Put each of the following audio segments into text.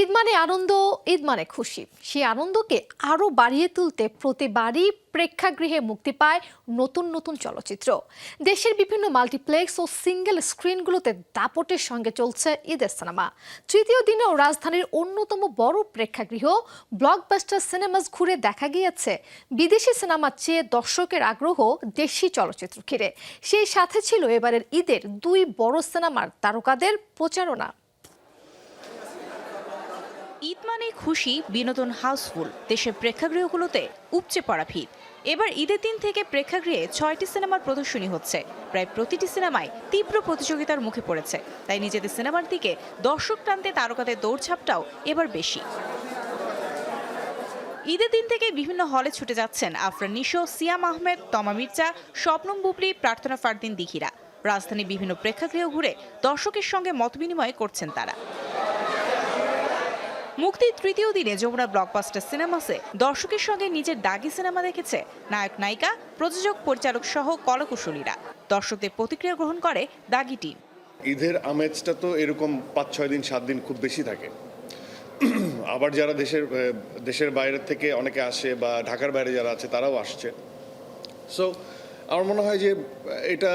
ঈদ মানে আনন্দ, ঈদ মানে খুশি। সেই আনন্দকে আরো বাড়িয়ে তুলতে প্রতিবারই প্রেক্ষাগৃহে মুক্তি পায় নতুন নতুন চলচ্চিত্র। দেশের বিভিন্ন মাল্টিপ্লেক্স ও সিঙ্গেল স্ক্রিনগুলোতে দাপটের সঙ্গে চলছে ঈদের সিনেমা। তৃতীয় দিনেও রাজধানীর অন্যতম বড় প্রেক্ষাগৃহ ব্লকবাস্টার সিনেমাস ঘুরে দেখা গিয়েছে বিদেশি সিনেমার চেয়ে দর্শকের আগ্রহ দেশি চলচ্চিত্র ঘিরে। সেই সাথে ছিল এবারের ঈদের দুই বড় সিনেমার তারকাদের প্রচারণা। ঈদ মানে খুশি, বিনোদন হাউসফুল। দেশের প্রেক্ষাগৃহগুলোতে উপচে পড়া ভিড়। এবার ঈদের দিন থেকে প্রেক্ষাগৃহে 6টি সিনেমার প্রদর্শনী হচ্ছে। প্রায় প্রতিটি সিনেমায় তীব্র প্রতিযোগিতার মুখে পড়েছে, তাই নিজেদের সিনেমার দিকে দর্শক টানতে তারকাদের দৌড়ঝাঁপটাও এবার বেশি। ঈদের দিন থেকে বিভিন্ন হলে ছুটে যাচ্ছেন আফরান নিশো, সিয়াম আহমেদ, তমা মির্জা, শবনম বুবলি, প্রার্থনা ফারদিন দিঘিরা। রাজধানীর বিভিন্ন প্রেক্ষাগৃহ ঘুরে দর্শকের সঙ্গে মতবিনিময় করছেন তারা। মুক্তির তৃতীয় দিনে যমুনা ব্লকবাস্টার সিনেমাসে দর্শকের সঙ্গে নিজের দাগি সিনেমা দেখেছে নায়ক নায়িকা, প্রযোজক, পরিচালক সহ কলাকুশলীরা। দর্শকদের প্রতিক্রিয়া গ্রহণ করে দাগি টিম। ঈদের আমেজটা তো এরকম 5-6 দিন 7 দিন খুব বেশি থাকে। আবার যারা দেশের বাইরের থেকে অনেকে আসে বা ঢাকার বাইরে যারা আছে তারাও আসছে। সো আমার মনে হয় যে এটা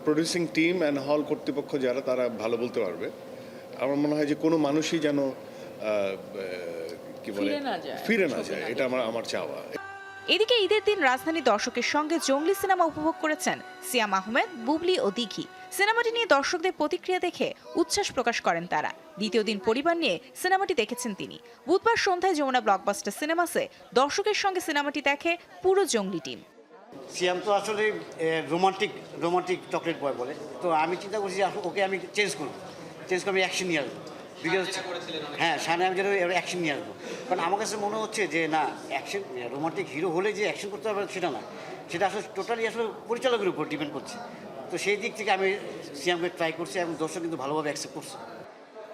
প্রডিউসিং টিম অ্যান্ড হল কর্তৃপক্ষ যারা তারা ভালো বলতে পারবে। আমার মনে হয় যে কোনো মানুষই যেন কি বলে ফিরে না যায়, এটা আমার চাওয়া। এদিকে ঈদের দিন রাজধানী দর্শকের সঙ্গে জঙ্গলি সিনেমা উপভোগ করেছেন সিয়াম আহমেদ, বুবলি ও দিঘি। সিনেমাটি নিয়ে দর্শকদের প্রতিক্রিয়া দেখে উচ্ছ্বাস প্রকাশ করেন তারা। দ্বিতীয় দিন পরিবার নিয়ে সিনেমাটি দেখেছেন তিনি। বুধবার সন্ধ্যায় যমুনা ব্লকবাস্টার সিনেমাসে দর্শকের সঙ্গে সিনেমাটি দেখে পুরো জঙ্গলি টিম। সিয়াম তো আসলে রোমান্টিক চকলেট বয় বলে, তো আমি চিন্তা করছি ওকে আমি চেঞ্জ করে আমি অ্যাকশন নিয়ে আসবো। বিকজ হ্যাঁ, সামনে আমি যেন অ্যাকশন নিয়ে আসবো। কারণ আমার কাছে মনে হচ্ছে যে না, অ্যাকশন রোমান্টিক হিরো হলে যে অ্যাকশন করতে হবে সেটা না, সেটা আসলে টোটালি আসলে পরিচালকের উপর ডিপেন্ড করছে। তো সেই দিক থেকে আমি সিয়ামকে ট্রাই করছি এবং দর্শক কিন্তু ভালোভাবে অ্যাকসেপ্ট করছে।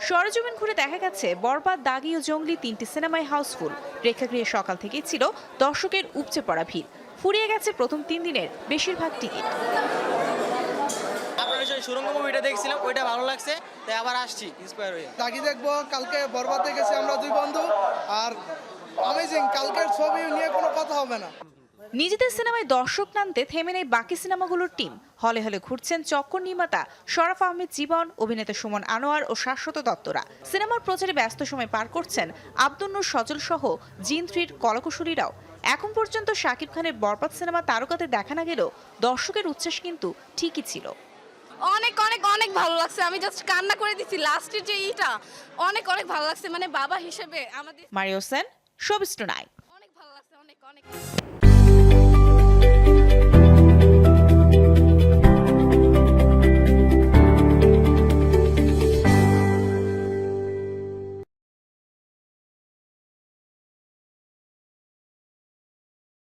সরেজমিন ঘুরে দেখা গেছে বরবাদ, দাগি ও জঙ্গলি 3টি সিনেমায় হাউসফুল। প্রেক্ষাগৃহে সকাল থেকেই ছিল দর্শকের উপচে পড়া ভিড়। ফুরিয়ে গেছে প্রথম 3 দিনের বেশিরভাগ টিকিট। সুরঙ্গ মুভিটা দেখছিলাম, ওইটা ভালো লাগছে, তাই আবার আসছি ইন্সপায়ার হয়ে। দাগি দেখবো, কালকে বরবাদ দেখেছি আমরা 2 বন্ধু, আর অ্যামেজিং। কালকের ছবি নিয়ে কোনো কথা হবে না। নিজেদের সিনেমায় দর্শক টানতে থেমে নেই বাকি সিনেমাগুলোর টিম। হলে হলে ঘুরছেন চক্কর নির্মাতা শরাফ আহমেদ জীবন, অভিনেতা সুমন আনোয়ার ও শাশ্বত দত্তরা। সিনেমার প্রচারে ব্যস্ত সময় পার করছেন আব্দুল নূর সজল সহ জিন 3-র কলাকুশলীরাও। এখন পর্যন্ত শাকিব খানের বরবাদ সিনেমা তারকাদের দেখা না গেলেও দর্শকের উচ্ছ্বাস কিন্তু ঠিকই ছিল। অনেক অনেক অনেক ভালো লাগছে। আমি জাস্ট কান্না করে দিচ্ছি। লাস্টের যে ইটা অনেক অনেক ভালো লাগছে, মানে বাবা হিসেবে আমাদের। Mario Sen, showbiz tonight. অনেক ভালো লাগছে, অনেক অনেক।